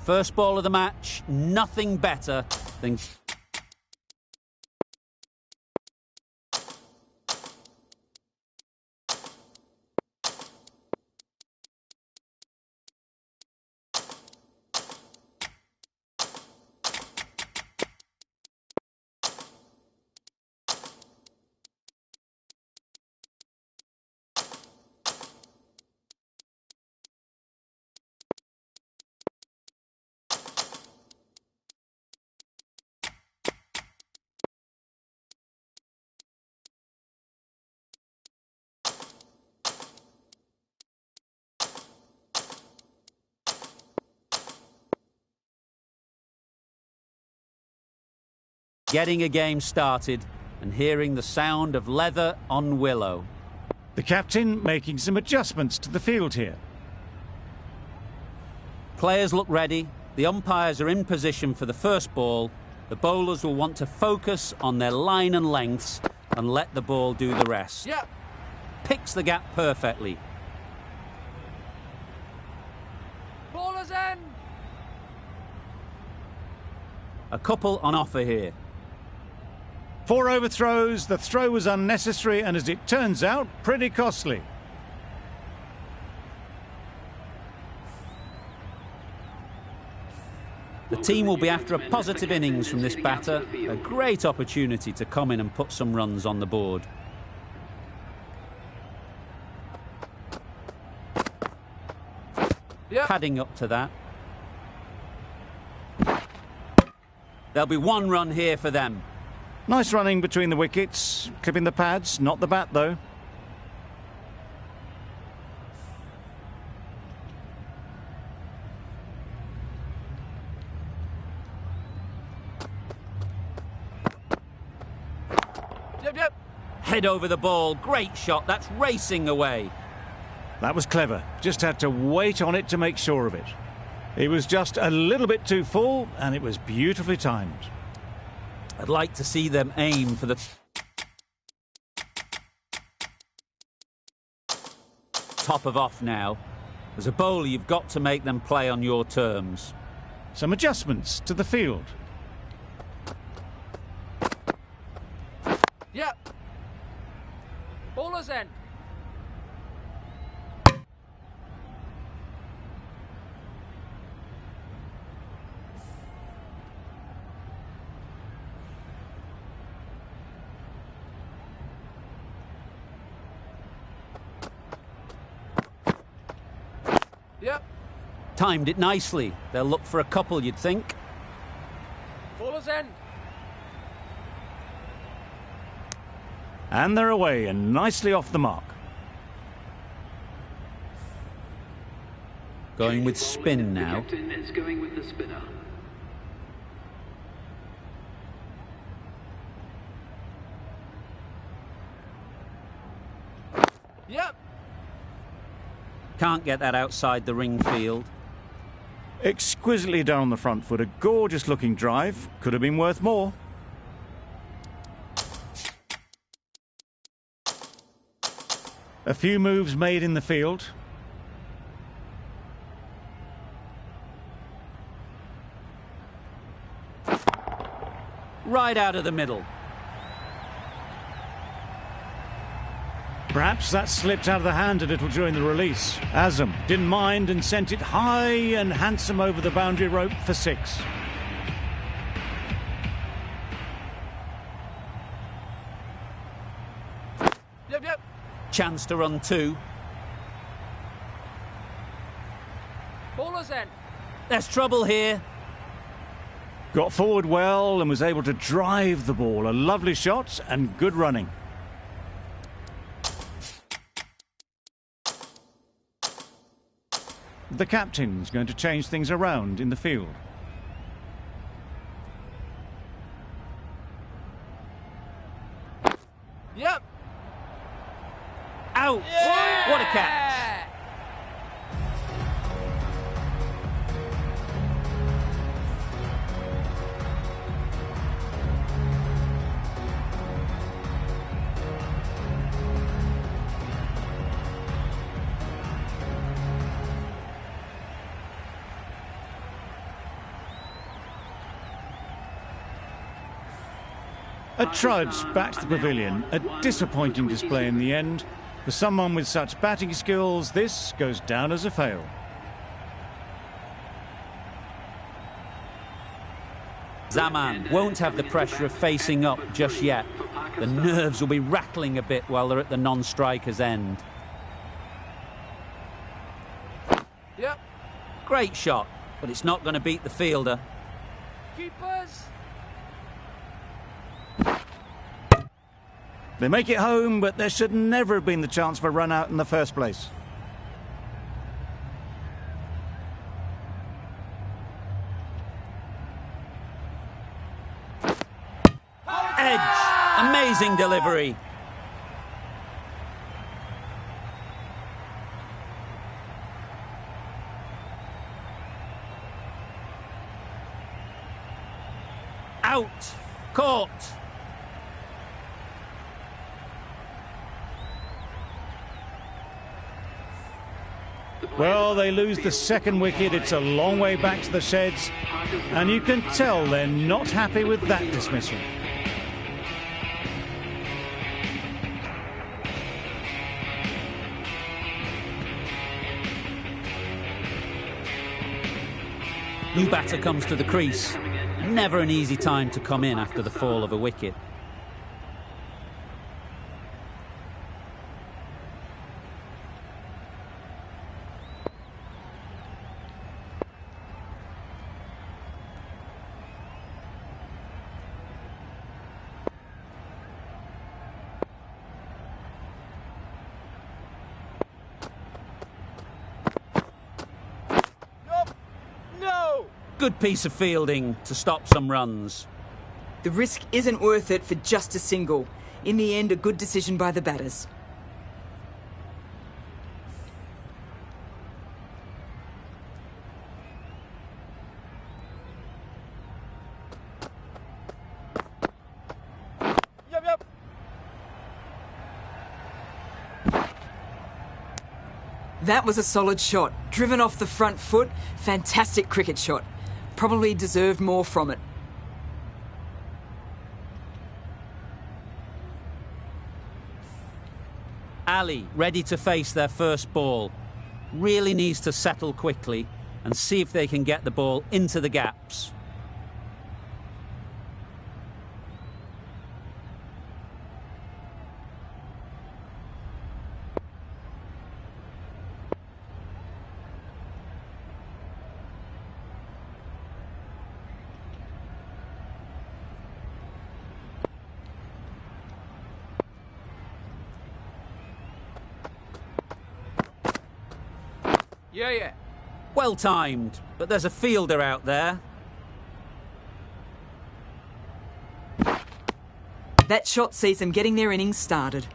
First ball of the match, nothing better than... Getting a game started and hearing the sound of leather on willow. The captain making some adjustments to the field here. Players look ready. The umpires are in position for the first ball. The bowlers will want to focus on their line and lengths and let the ball do the rest. Yeah. Picks the gap perfectly. Ballers end. A couple on offer here. 4 overthrows, the throw was unnecessary and, as it turns out, pretty costly. The team will be after a positive innings from this batter. A great opportunity to come in and put some runs on the board. Padding up to that. There'll be 1 run here for them. Nice running between the wickets, clipping the pads, not the bat though. Yep. Head over the ball, great shot, that's racing away. That was clever, just had to wait on it to make sure of it. He was just a little bit too full and it was beautifully timed. I'd like to see them aim for the top of off now. As a bowler, you've got to make them play on your terms. Some adjustments to the field. Yeah. Ballers end. Yep. Timed it nicely. They'll look for a couple, you'd think. Ballers end. And they're away and nicely off the mark. Going with spin now. The captain is going with the spinner. Yep. Can't get that outside the ring field. Exquisitely done on the front foot, a gorgeous looking drive. Could have been worth more. A few moves made in the field. Right out of the middle. Perhaps that slipped out of the hand a little during the release. Azam didn't mind and sent it high and handsome over the boundary rope for 6. Yep. Chance to run 2. Ballers end. There's trouble here. Got forward well and was able to drive the ball. A lovely shot and good running. The captain's going to change things around in the field. Yep. Out! Yeah! What a catch! A trudge back to the pavilion. A disappointing display in the end. For someone with such batting skills, this goes down as a fail. Zaman won't have the pressure of facing up just yet. The nerves will be rattling a bit while they're at the non-striker's end. Yep. Great shot, but it's not going to beat the fielder. Keepers. They make it home, but there should never have been the chance for a run out in the first place. Edge! Amazing delivery. Out! Caught! Well, they lose the second wicket. It's a long way back to the sheds. And you can tell they're not happy with that dismissal. New batter comes to the crease. Never an easy time to come in after the fall of a wicket. Good piece of fielding to stop some runs. The risk isn't worth it for just a single. In the end, a good decision by the batters. Yep. That was a solid shot. Driven off the front foot. Fantastic cricket shot. Probably deserved more from it. Ali, ready to face their first ball. Really needs to settle quickly and see if they can get the ball into the gaps. Yeah. Well timed, but there's a fielder out there. That shot sees them getting their innings started.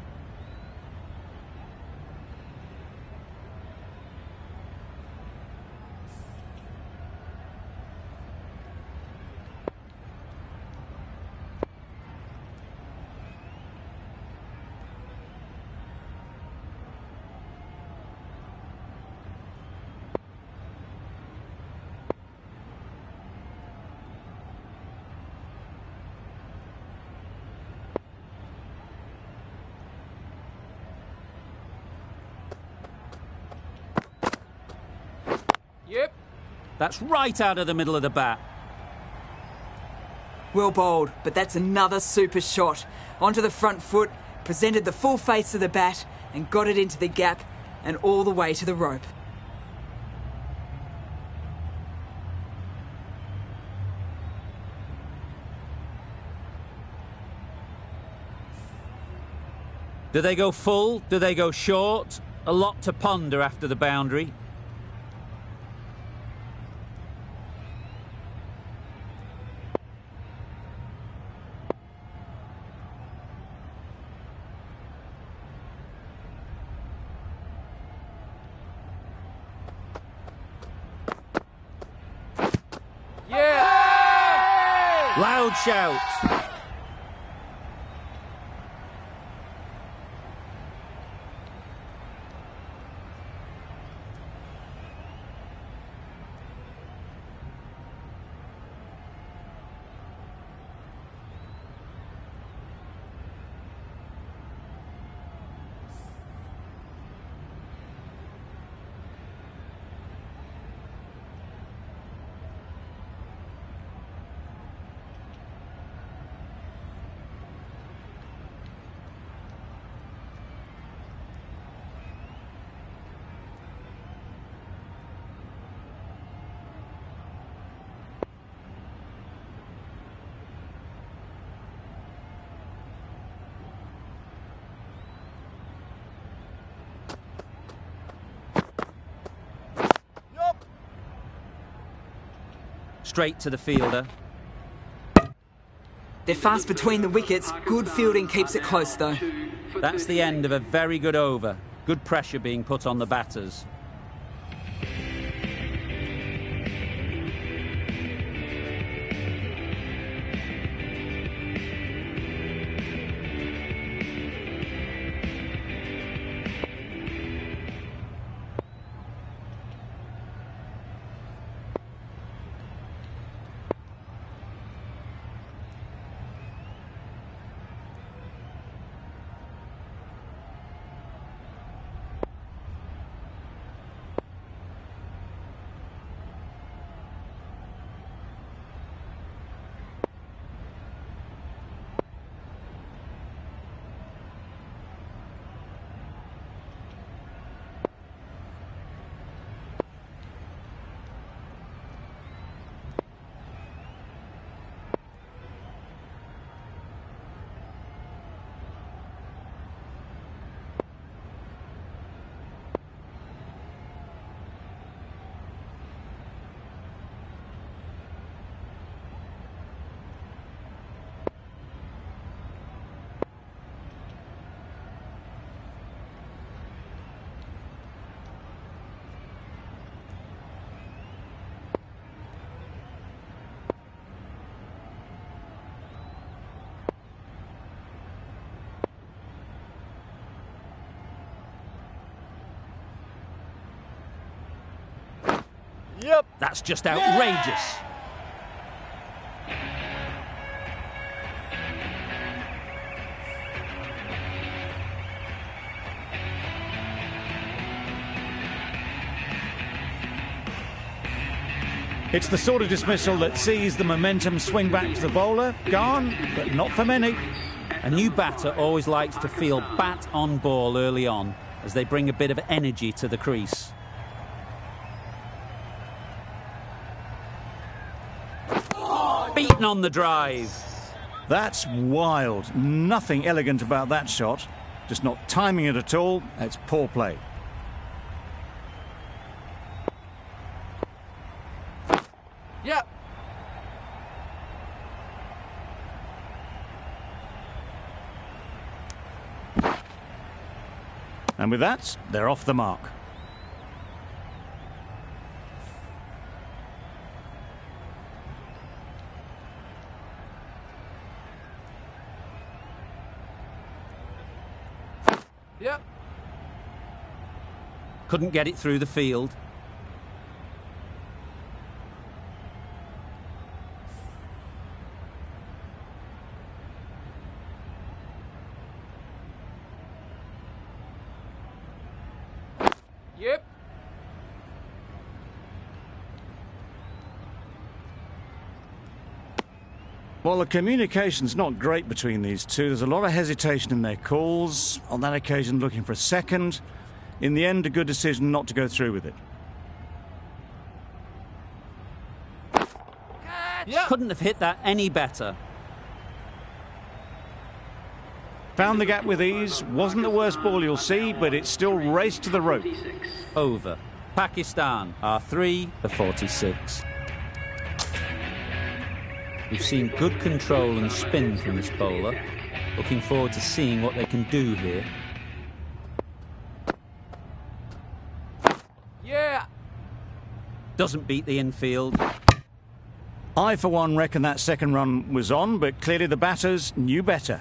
Yep. That's right out of the middle of the bat. Well bowled, but that's another super shot. Onto the front foot, presented the full face of the bat and got it into the gap and all the way to the rope. Do they go full? Do they go short? A lot to ponder after the boundary. Yeah! Loud shout. Straight to the fielder. They're fast between the wickets. Good fielding keeps it close, though. That's the end of a very good over. Good pressure being put on the batters. Yep. That's just outrageous. It's the sort of dismissal that sees the momentum swing back to the bowler. Gone, but not for many. A new batter always likes to feel bat on ball early on as they bring a bit of energy to the crease. Beaten on the drive. That's wild. Nothing elegant about that shot. Just not timing it at all. It's poor play. Yep. And with that, they're off the mark. Yep. Couldn't get it through the field. Yep. Well, the communication's not great between these two. There's a lot of hesitation in their calls. On that occasion, looking for a second. In the end, a good decision not to go through with it. Yep. Couldn't have hit that any better. Found the gap with ease. Wasn't the worst ball you'll see, but it still raced to the rope. Over. Pakistan are 3 for 46. We've seen good control and spin from this bowler. Looking forward to seeing what they can do here. Yeah. Doesn't beat the infield. I, for one, reckon that second run was on, but clearly the batters knew better.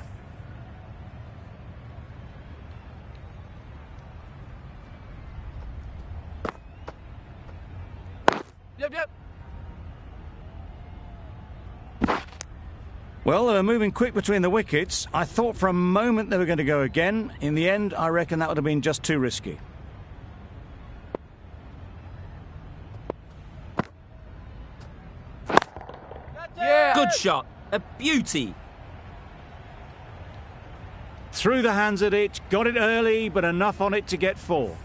Yep. Yep. Well, they were moving quick between the wickets. I thought for a moment they were going to go again. In the end, I reckon that would have been just too risky. Yeah. Good shot. A beauty. Through the hands at it, got it early, but enough on it to get 4.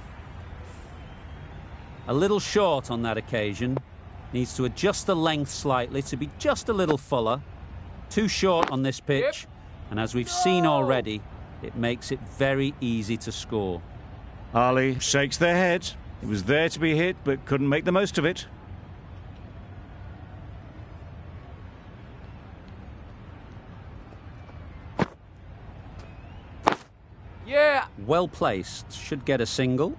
A little short on that occasion. Needs to adjust the length slightly to be just a little fuller. Too short on this pitch. Yep. And as we've seen already, it makes it very easy to score. Ali shakes their head. It was there to be hit, but couldn't make the most of it. Yeah. Well placed. Should get a single.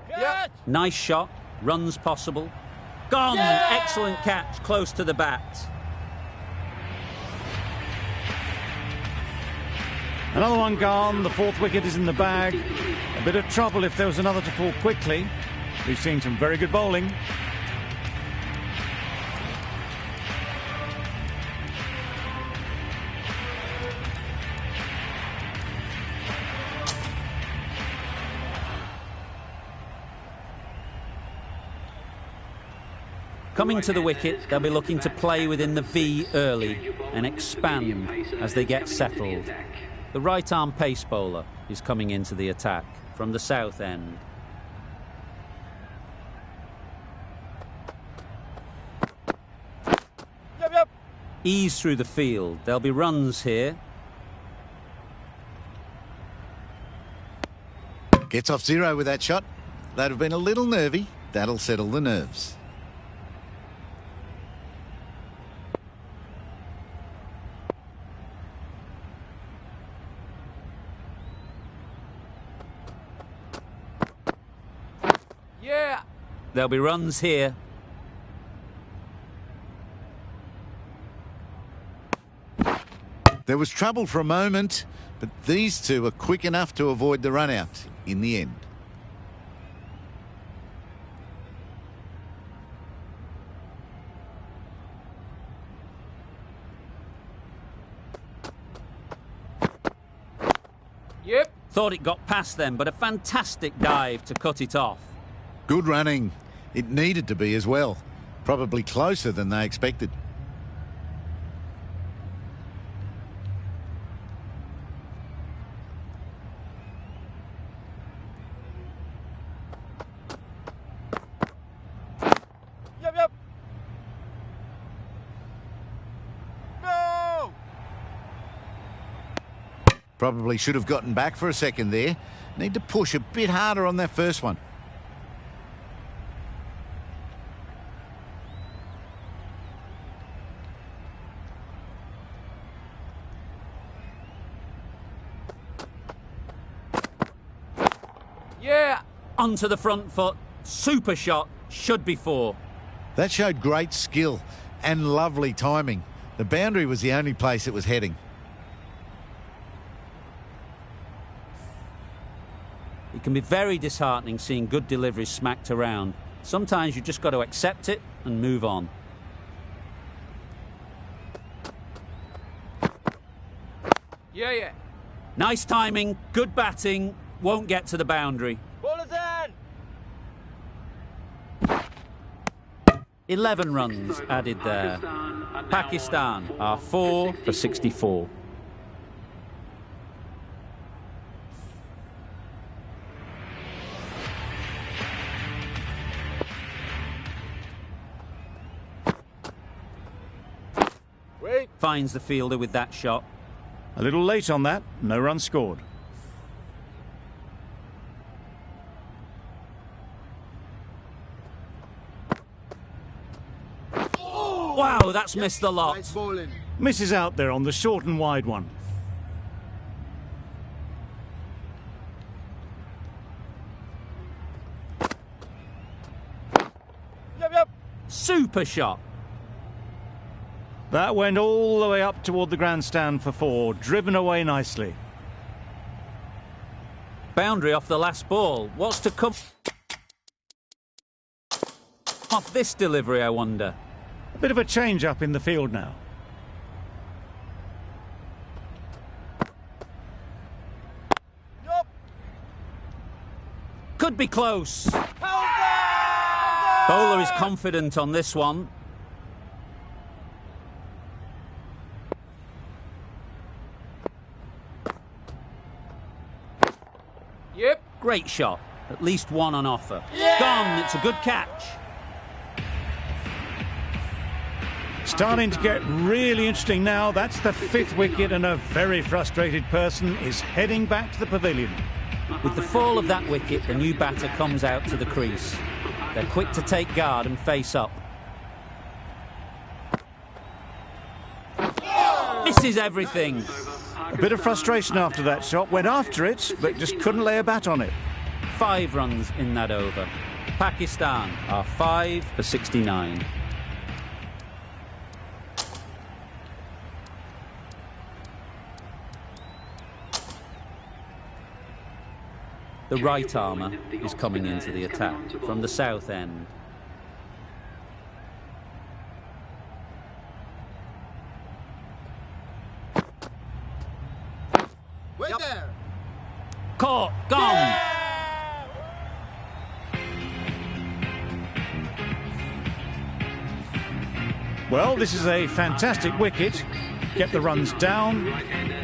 Yep. Nice shot. Runs possible. Gone! Yeah! Excellent catch. Close to the bat. Another one gone. The fourth wicket is in the bag. A bit of trouble if there was another to fall quickly. We've seen some very good bowling. Coming to the wicket, they'll be looking to play within the V early and expand as they get settled. The right-arm pace bowler is coming into the attack from the south end. Yep, yep. Ease through the field. There'll be runs here. Gets off zero with that shot. They'd have been a little nervy. That'll settle the nerves. Yeah. There'll be runs here. There was trouble for a moment, but these two were quick enough to avoid the run out in the end. Yep. Thought it got past them, but a fantastic dive to cut it off. Good running. It needed to be as well. Probably closer than they expected. Yep, yep. No. Probably should have gotten back for a second there. Need to push a bit harder on that first one. Yeah. Onto the front foot. Super shot. Should be four. That showed great skill and lovely timing. The boundary was the only place it was heading. It can be very disheartening seeing good deliveries smacked around. Sometimes you just got to accept it and move on. Yeah, yeah. Nice timing, good batting, won't get to the boundary. Ball is in. 11 runs added there. Pakistan are 4 for 64. Wait. Finds the fielder with that shot. A little late on that. No run scored. Wow, that's missed the lot. Nice bowling. Misses out there on the short and wide one. Yep, yep. Super shot. That went all the way up toward the grandstand for four. Driven away nicely. Boundary off the last ball. What's to come off this delivery, I wonder? A bit of a change up in the field now. Yup. Could be close. How's Bowler is confident on this one. Yep. Great shot. At least one on offer. Yeah! Gone. It's a good catch. Starting to get really interesting now. That's the fifth wicket and a very frustrated person is heading back to the pavilion. With the fall of that wicket, the new batter comes out to the crease. They're quick to take guard and face up. Misses everything. A bit of frustration after that shot. Went after it, but just couldn't lay a bat on it. 5 runs in that over. Pakistan are 5 for 69. The right armour is coming into the attack from the south end. Wait there. Caught, gone. Well, this is a fantastic wicket. Kept the runs down.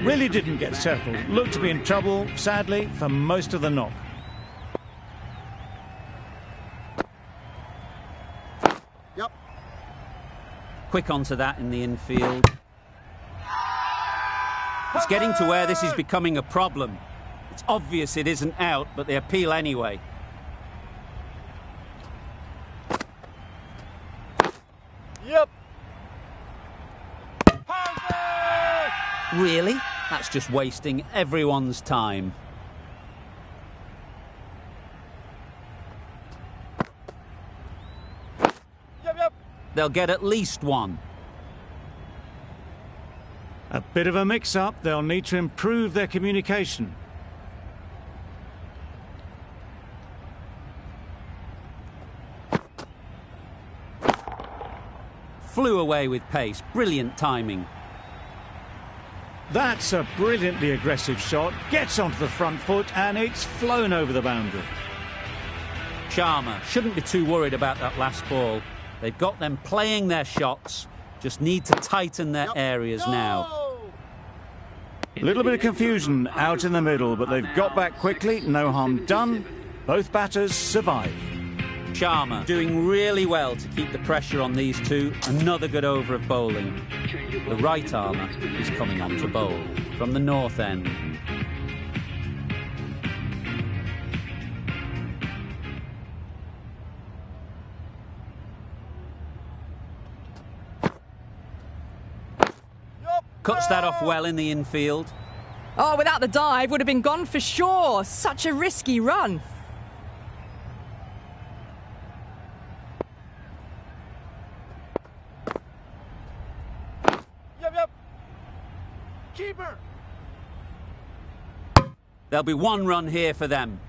Really didn't get settled. Looked to be in trouble, sadly, for most of the knock. Yep. Quick onto that in the infield. It's getting to where this is becoming a problem. It's obvious it isn't out, but they appeal anyway. Yep. Really? That's just wasting everyone's time. Yep. They'll get at least one. A bit of a mix-up. They'll need to improve their communication. Flew away with pace. Brilliant timing. That's a brilliantly aggressive shot. Gets onto the front foot and it's flown over the boundary. Sharma shouldn't be too worried about that last ball. They've got them playing their shots. Just need to tighten their areas now. A little bit of confusion out in the middle, but they've got back quickly. No harm done. Both batters survive. Sharma doing really well to keep the pressure on these two. Another good over of bowling. The right armour is coming on to bowl from the north end. Cuts that off well in the infield. Oh, without the dive, would have been gone for sure. Such a risky run. Yep. Keeper. There'll be one run here for them.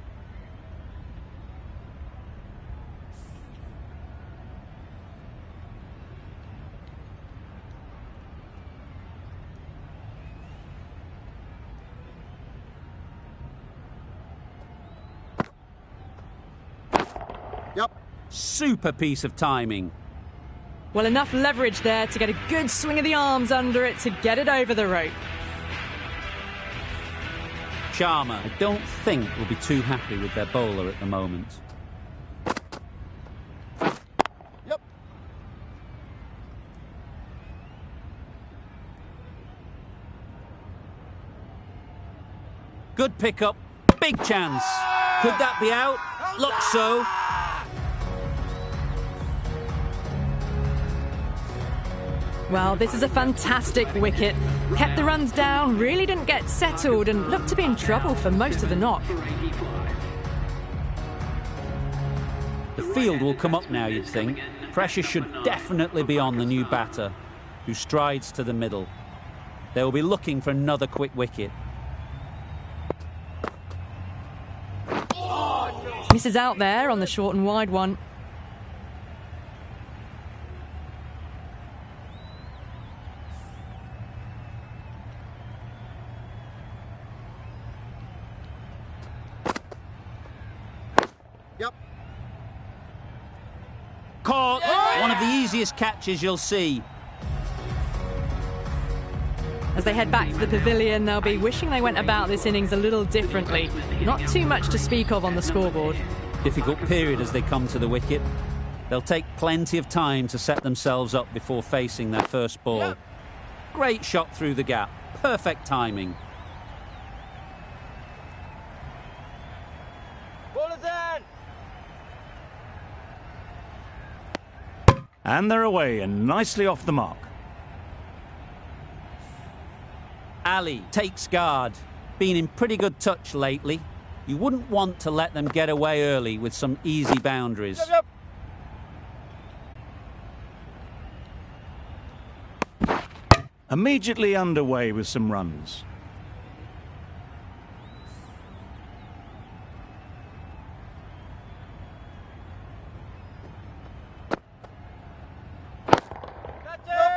Yep. Super piece of timing. Well, enough leverage there to get a good swing of the arms under it to get it over the rope. Sharma, I don't think, will be too happy with their bowler at the moment. Yep. Good pickup, big chance. Could that be out? Looks so. Well, this is a fantastic wicket. Kept the runs down, really didn't get settled and looked to be in trouble for most of the knock. The field will come up now, you'd think. Pressure should definitely be on the new batter, who strides to the middle. They will be looking for another quick wicket. Misses out there on the short and wide one. Yep. Caught! One of the easiest catches you'll see. As they head back to the pavilion, they'll be wishing they went about this innings a little differently. Not too much to speak of on the scoreboard. Difficult period as they come to the wicket. They'll take plenty of time to set themselves up before facing their first ball. Great shot through the gap. Perfect timing. And they're away and nicely off the mark. Ali takes guard. Been in pretty good touch lately. You wouldn't want to let them get away early with some easy boundaries. Immediately underway with some runs.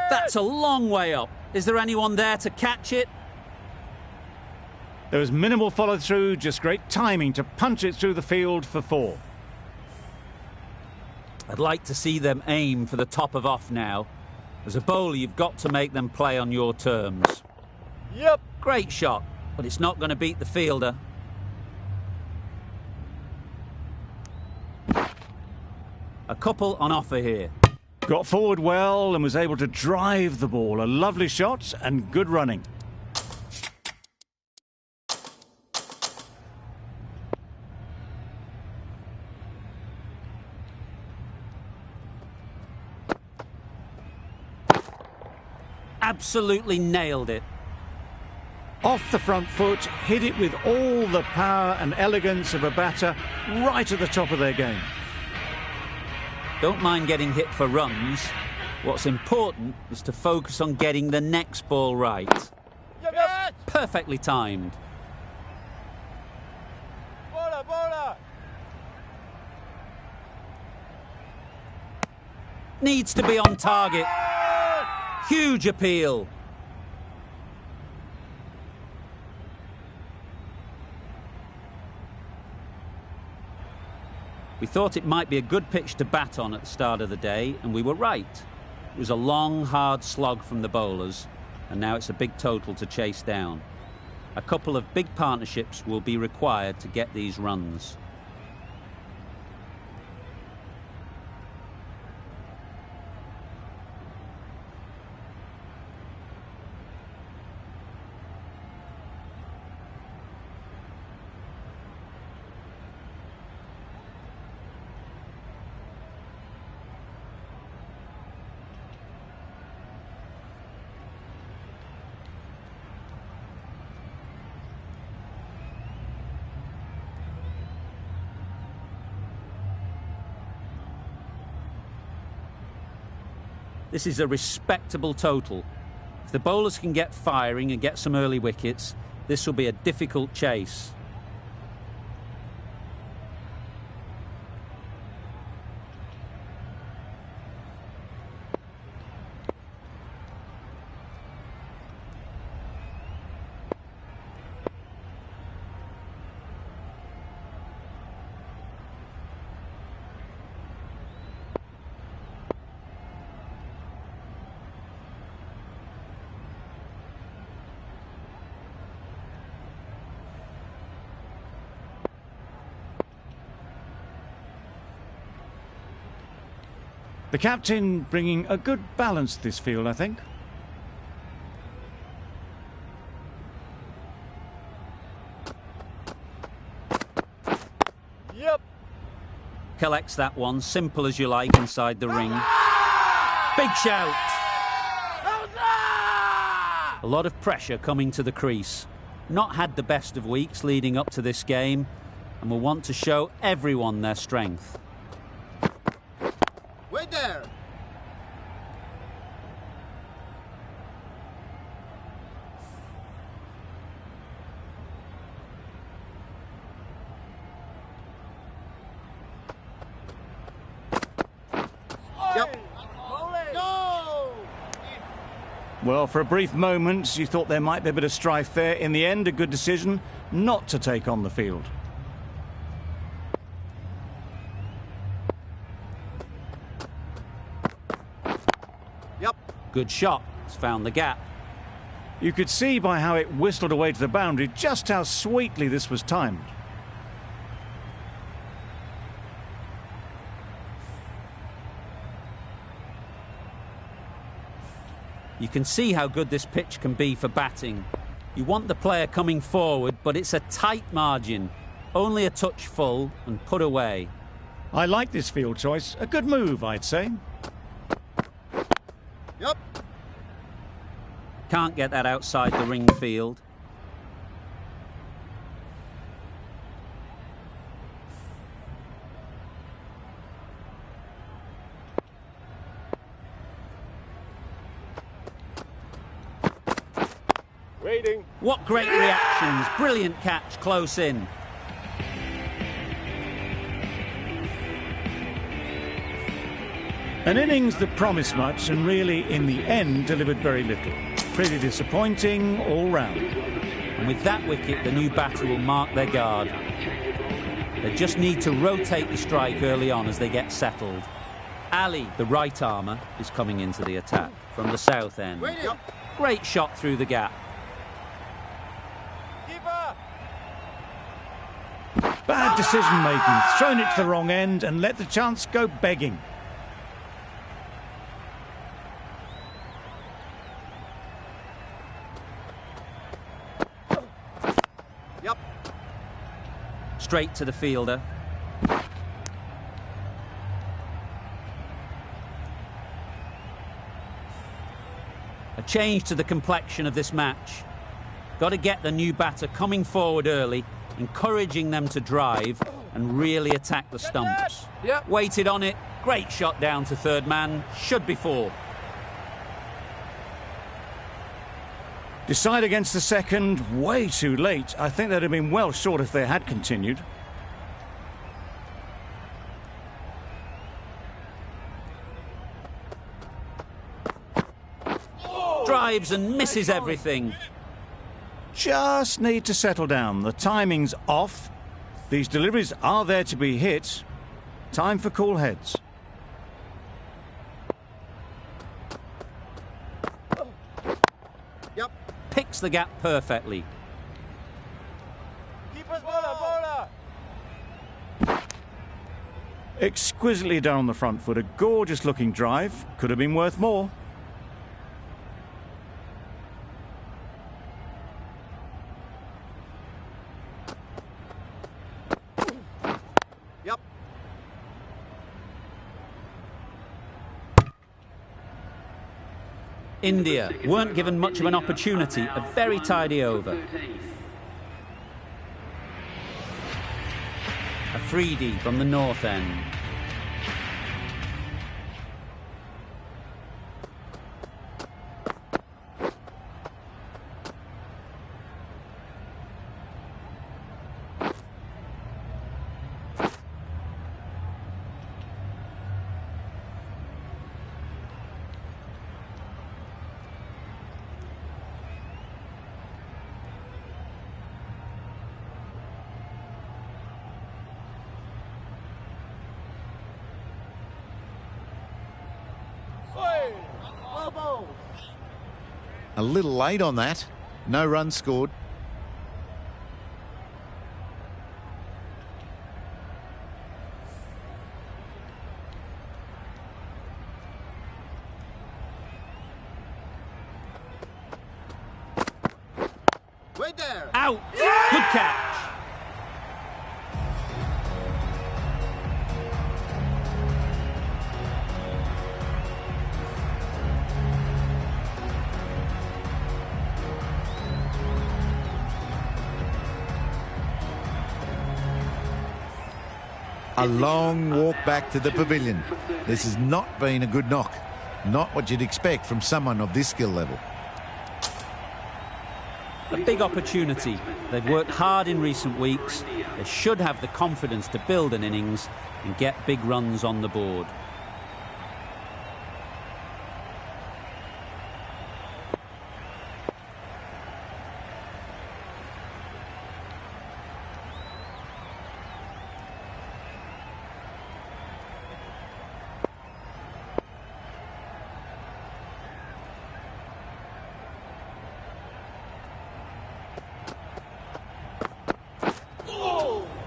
That's a long way up. Is there anyone there to catch it? There was minimal follow-through, just great timing to punch it through the field for 4. I'd like to see them aim for the top of off now. As a bowler, you've got to make them play on your terms. Yep. Great shot, but it's not going to beat the fielder. A couple on offer here. Got forward well and was able to drive the ball. A lovely shot and good running. Absolutely nailed it. Off the front foot, hit it with all the power and elegance of a batter right at the top of their game. Don't mind getting hit for runs. What's important is to focus on getting the next ball right. Yep. Perfectly timed. Bola. Needs to be on target. Huge appeal. We thought it might be a good pitch to bat on at the start of the day, and we were right. It was a long, hard slog from the bowlers, and now it's a big total to chase down. A couple of big partnerships will be required to get these runs. This is a respectable total. If the bowlers can get firing and get some early wickets, this will be a difficult chase. The captain bringing a good balance to this field, I think. Yep. Collects that one, simple as you like, inside the ring. Big shout! A lot of pressure coming to the crease. Not had the best of weeks leading up to this game, and will want to show everyone their strength. Wait there. Yep. Go! Well, for a brief moment, you thought there might be a bit of strife there. In the end, a good decision not to take on the field. Yep. Good shot. It's found the gap. You could see by how it whistled away to the boundary just how sweetly this was timed. You can see how good this pitch can be for batting. You want the player coming forward, but it's a tight margin. Only a touch full and put away. I like this field choice. A good move, I'd say. Can't get that outside the ring field. Waiting. What great reactions. Brilliant catch close in. An innings that promised much and really, in the end, delivered very little. Pretty disappointing all round. And with that wicket, the new batter will mark their guard. They just need to rotate the strike early on as they get settled. Ali, the right armour, is coming into the attack from the south end. Waiting. Great shot through the gap. Keeper. Bad decision-making, thrown it to the wrong end and let the chance go begging. Yep. Straight to the fielder. A change to the complexion of this match. Got to get the new batter coming forward early, encouraging them to drive and really attack the stumps. Yep. Waited on it. Great shot down to third man. Should be four. Decide against the second, way too late. I think they'd have been well short if they had continued. Drives and misses everything. Just need to settle down. The timing's off. These deliveries are there to be hit. Time for cool heads. Yep. Picks the gap perfectly. Keeper's bowler. Exquisitely done on the front foot. A gorgeous looking drive. Could have been worth more. Yep. India weren't given much of an opportunity. A very tidy over. Afridi from the north end. A little late on that. No run scored. Wait there. Out! Good catch. A long walk back to the pavilion. This has not been a good knock. Not what you'd expect from someone of this skill level. A big opportunity. They've worked hard in recent weeks. They should have the confidence to build an innings and get big runs on the board.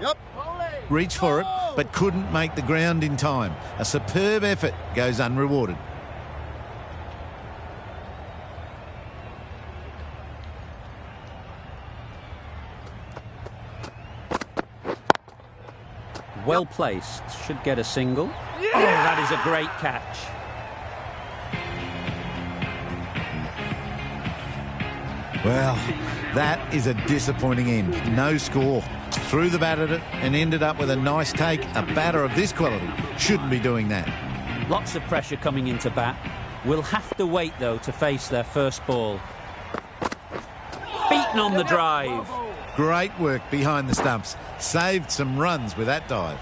Yep. Reached for it, but couldn't make the ground in time. A superb effort goes unrewarded. Well placed. Should get a single. Oh, that is a great catch. Well, that is a disappointing end. No score. Threw the bat at it and ended up with a nice take. A batter of this quality shouldn't be doing that. Lots of pressure coming into bat. Will have to wait, though, to face their first ball. Beaten on the drive. Great work behind the stumps. Saved some runs with that dive.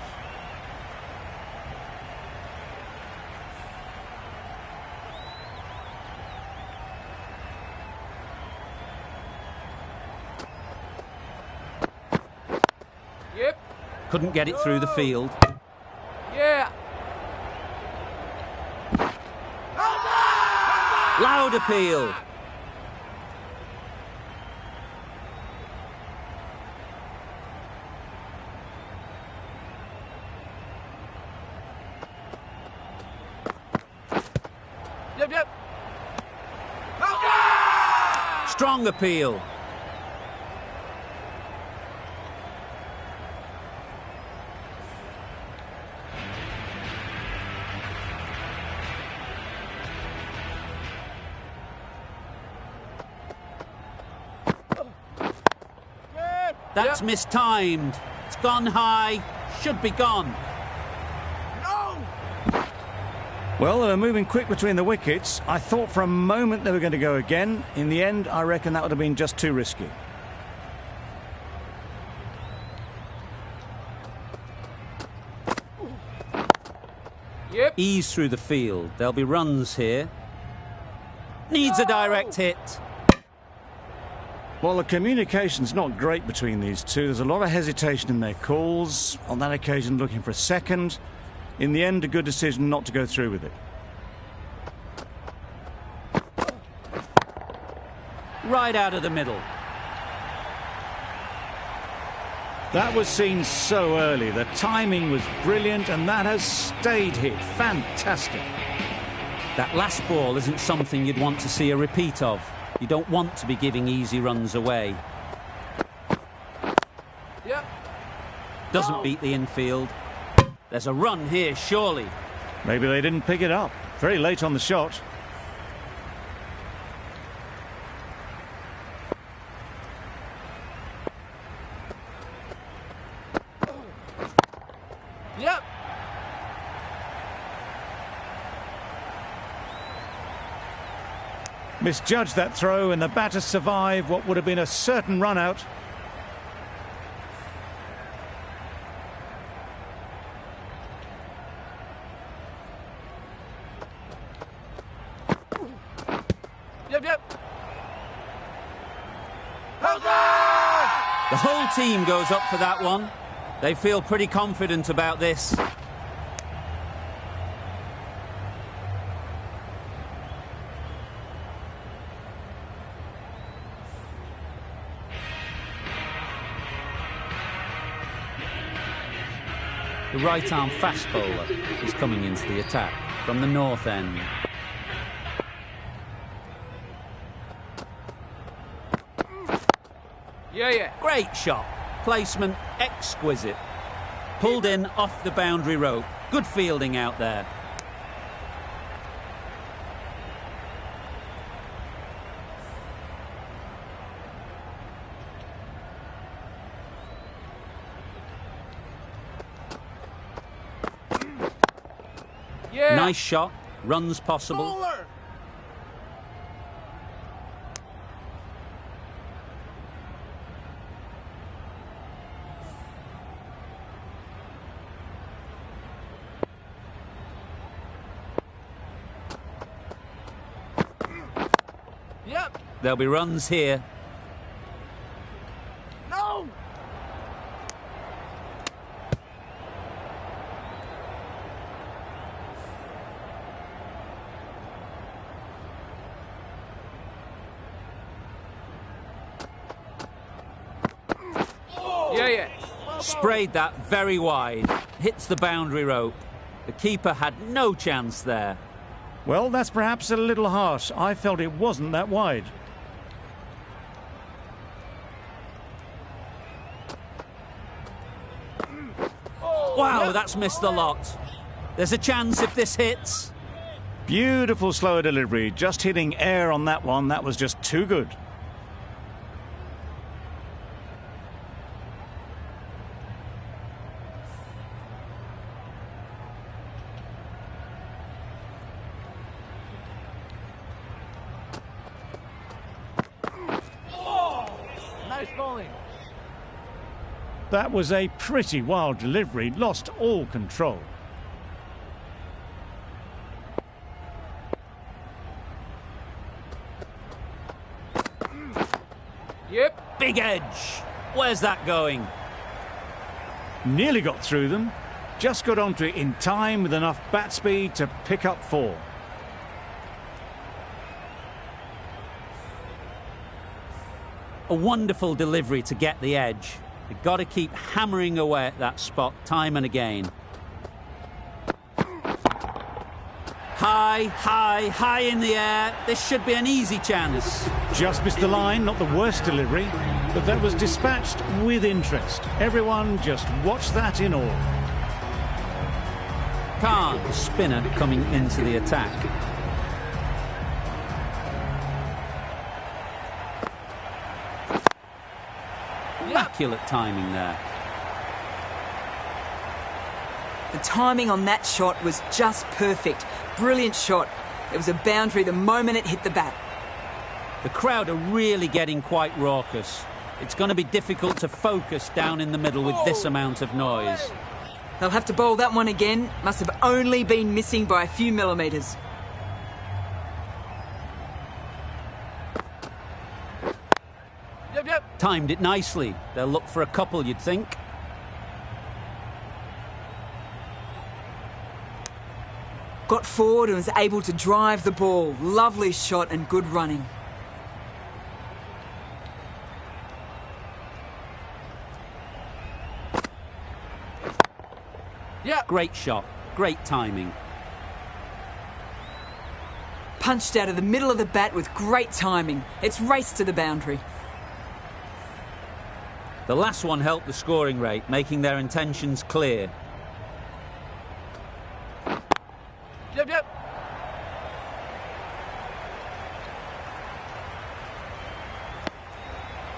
Yep. Couldn't get it through the field. Yeah. Loud appeal. Yep. Strong appeal. That's mistimed. It's gone high. Should be gone. Well, they were moving quick between the wickets. I thought for a moment they were going to go again. In the end, I reckon that would have been just too risky. Yep. Ease through the field. There'll be runs here. Needs a direct hit. Well, the communication's not great between these two. There's a lot of hesitation in their calls. On that occasion, looking for a second. In the end, a good decision not to go through with it. Right out of the middle. That was seen so early. The timing was brilliant, and that has stayed hit. Fantastic. That last ball isn't something you'd want to see a repeat of. You don't want to be giving easy runs away. Yep. Doesn't beat the infield. There's a run here, surely. Maybe they didn't pick it up. Very late on the shot. Yep. Misjudged that throw, and the batter survived what would have been a certain run out. Yep. The whole team goes up for that one. They feel pretty confident about this. The right-arm fast bowler is coming into the attack from the north end. Yeah. Great shot. Placement exquisite. Pulled in off the boundary rope. Good fielding out there. Yeah. Nice shot. Runs possible. Bowler! Yep. There'll be runs here. No! Yeah. Sprayed that very wide. Hits the boundary rope. The keeper had no chance there. Well, that's perhaps a little harsh. I felt it wasn't that wide. Wow, that's missed the lot. There's a chance if this hits. Beautiful slower delivery. Just hitting air on that one. That was just too good. That was a pretty wild delivery, lost all control. Yep. Big edge. Where's that going? Nearly got through them. Just got onto it in time with enough bat speed to pick up 4. A wonderful delivery to get the edge. You've got to keep hammering away at that spot time and again. High, high, high in the air. This should be an easy chance. Just missed the line, not the worst delivery, but that was dispatched with interest. Everyone just watched that in awe. Khan, the spinner, coming into the attack. Immaculate timing there. The timing on that shot was just perfect. Brilliant shot. It was a boundary the moment it hit the bat. The crowd are really getting quite raucous. It's going to be difficult to focus down in the middle with this amount of noise. They'll have to bowl that one again. Must have only been missing by a few millimetres. Yep. Timed it nicely. They'll look for a couple, you'd think. Got forward and was able to drive the ball. Lovely shot and good running. Yeah. Great shot. Great timing. Punched out of the middle of the bat with great timing. It's raced to the boundary. The last one helped the scoring rate, making their intentions clear. Yep.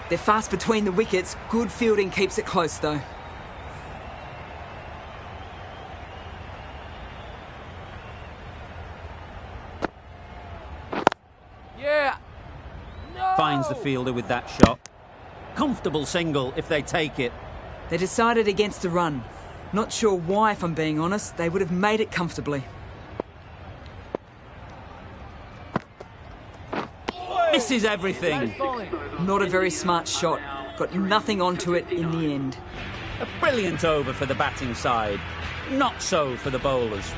They're fast between the wickets. Good fielding keeps it close though. Yeah. No. Finds the fielder with that shot. Comfortable single if they take it. They decided against the run. Not sure why, if I'm being honest. They would have made it comfortably. Misses everything. Not a very smart shot. Got nothing onto it in the end. A brilliant over for the batting side. Not so for the bowlers.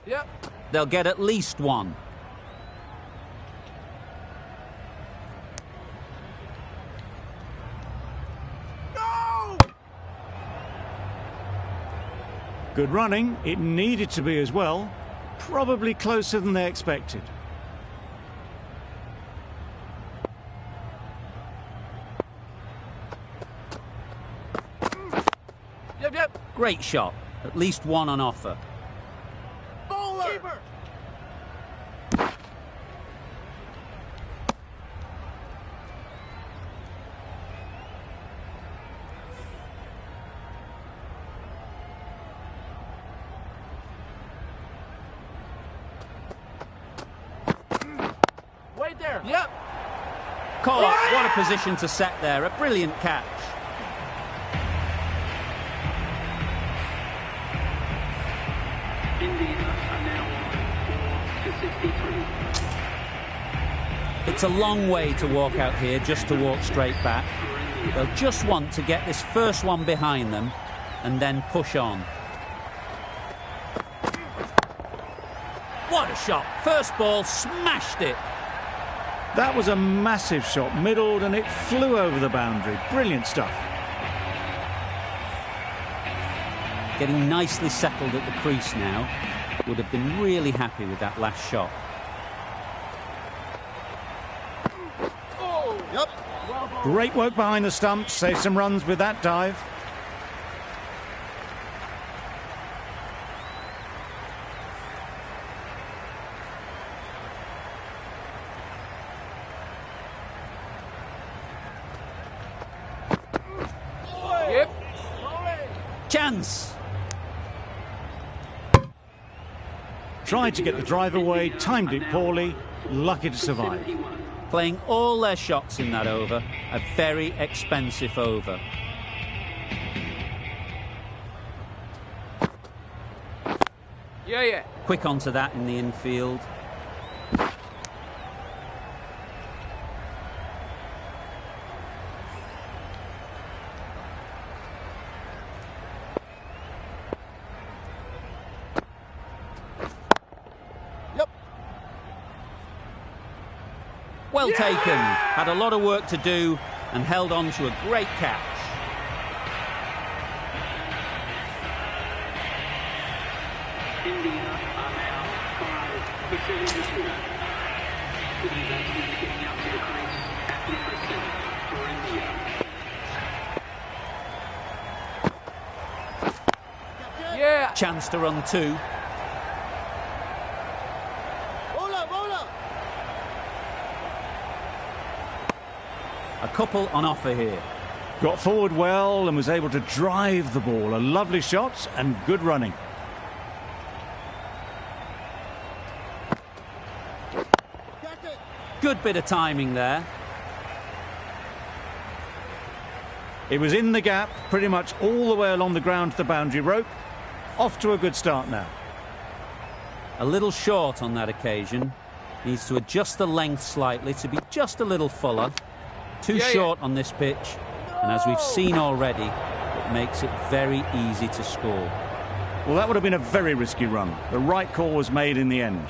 Yep. They'll get at least one. No. Good running. It needed to be as well. Probably closer than they expected. Yep. Great shot. At least one on offer. Bowler. Keeper. Wait there. Yep. Caught. What a position to set there. A brilliant catch. India are now on 4 to 63. It's a long way to walk out here just to walk straight back. They'll just want to get this first one behind them and then push on. What a shot. First ball, smashed it. That was a massive shot, middled, and it flew over the boundary. Brilliant stuff. Getting nicely settled at the crease now. Would have been really happy with that last shot. Oh. Yep. Great work behind the stumps. Saved some runs with that dive. Yep. Chance. Tried to get the drive away, timed it poorly, lucky to survive. Playing all their shots in that over, a very expensive over. Yeah. Quick onto that in the infield. Yep. Well taken. Had a lot of work to do and held on to a great catch. India are now 5 for 72. With the batsman getting out to the crease at number 7 for India. Yeah. Chance to run 2. Bowler. A couple on offer here. Got forward well and was able to drive the ball. A lovely shot and good running. Good bit of timing there. It was in the gap, pretty much all the way along the ground to the boundary rope. Off to a good start now. A little short on that occasion. Needs to adjust the length slightly to be just a little fuller. Too short on this pitch. And as we've seen already, it makes it very easy to score. Well, that would have been a very risky run. The right call was made in the end.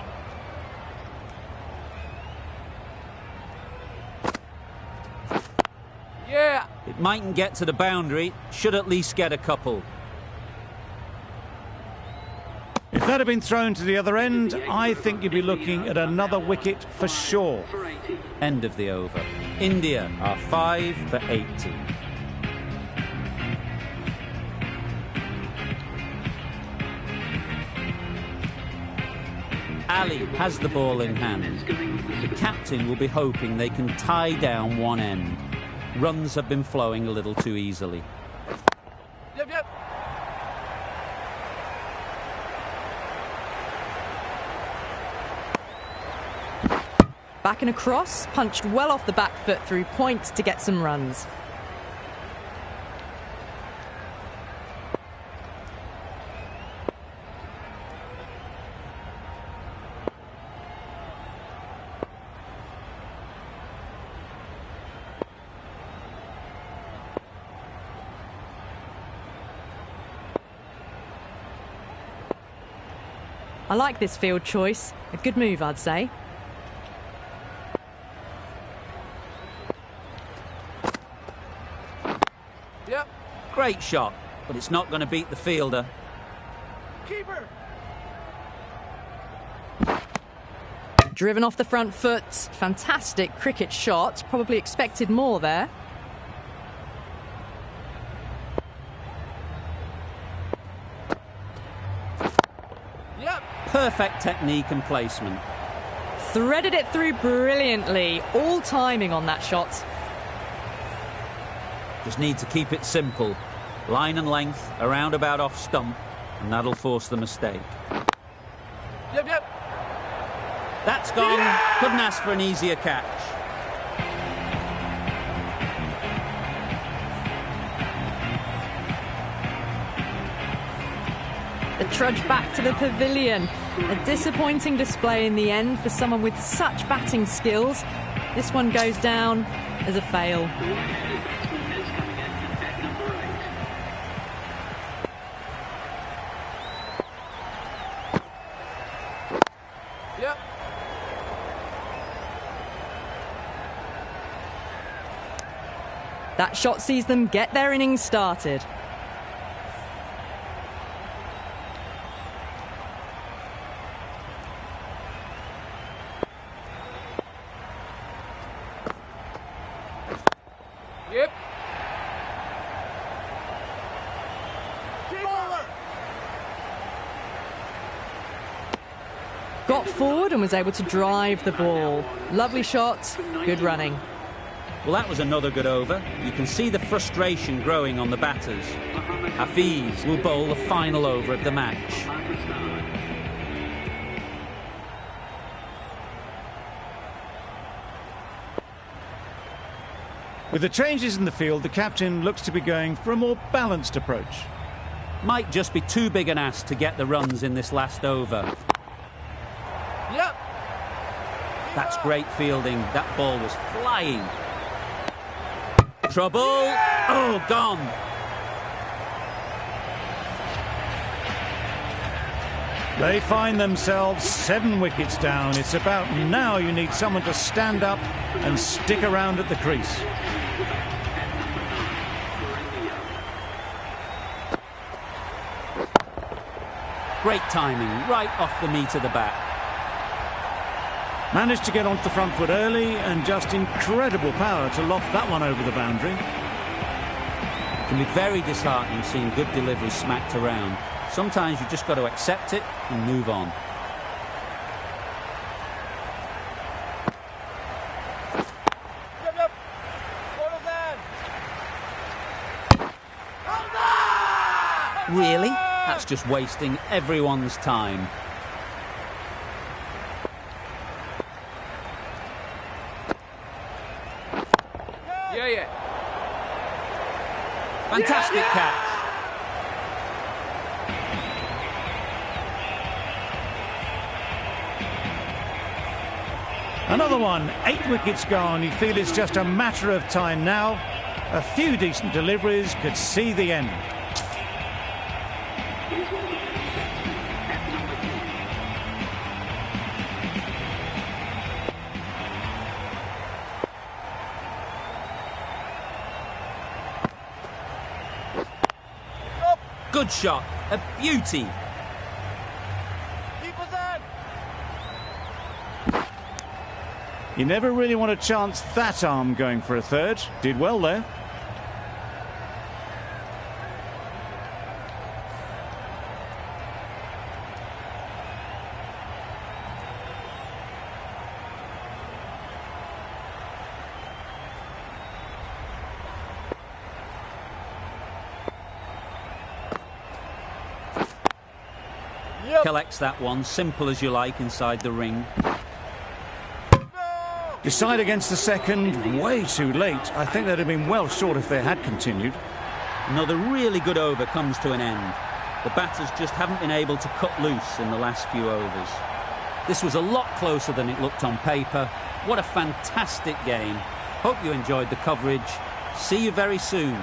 Yeah. It mightn't get to the boundary, should at least get a couple. If that had been thrown to the other end, I think you'd be looking at another wicket for sure. End of the over. India are 5 for 80. Ali has the ball in hand. The captain will be hoping they can tie down one end. Runs have been flowing a little too easily. Yep. Back and across, punched well off the back foot through point to get some runs. I like this field choice. A good move, I'd say. Yep. Great shot, but it's not going to beat the fielder. Keeper. Driven off the front foot. Fantastic cricket shot. Probably expected more there. Yep. Perfect technique and placement. Threaded it through brilliantly. All timing on that shot. Just need to keep it simple. Line and length, around about off stump, and that'll force the mistake. Yep. That's gone. Couldn't ask for an easier catch. The trudge back to the pavilion. A disappointing display in the end for someone with such batting skills. This one goes down as a fail. Yep. That shot sees them get their innings started. Yep. Bowler. Got forward and was able to drive the ball. Lovely shot, good running. Well, that was another good over. You can see the frustration growing on the batters. Hafiz will bowl the final over of the match. With the changes in the field, the captain looks to be going for a more balanced approach. Might just be too big an ask to get the runs in this last over. Yep. That's great fielding. That ball was flying. Trouble. Oh, gone. They find themselves 7 wickets down. It's about now you need someone to stand up and stick around at the crease. Great timing, right off the meat of the bat. Managed to get onto the front foot early and just incredible power to loft that one over the boundary. It can be very disheartening seeing good delivery smacked around. Sometimes you've just got to accept it and move on. Yep, yep. Photo man. Really? That's just wasting everyone's time. Yeah, yeah. Fantastic catch. Another one, 8 wickets gone. You feel it's just a matter of time now. A few decent deliveries could see the end. Good shot. A beauty. Keep us on. You never really want to chance that arm going for a third. Did well there. Yep. Collects that one, simple as you like, inside the ring. Decide against the second, way too late. I think they'd have been well short if they had continued. Another really good over comes to an end. The batters just haven't been able to cut loose in the last few overs. This was a lot closer than it looked on paper. What a fantastic game. Hope you enjoyed the coverage. See you very soon.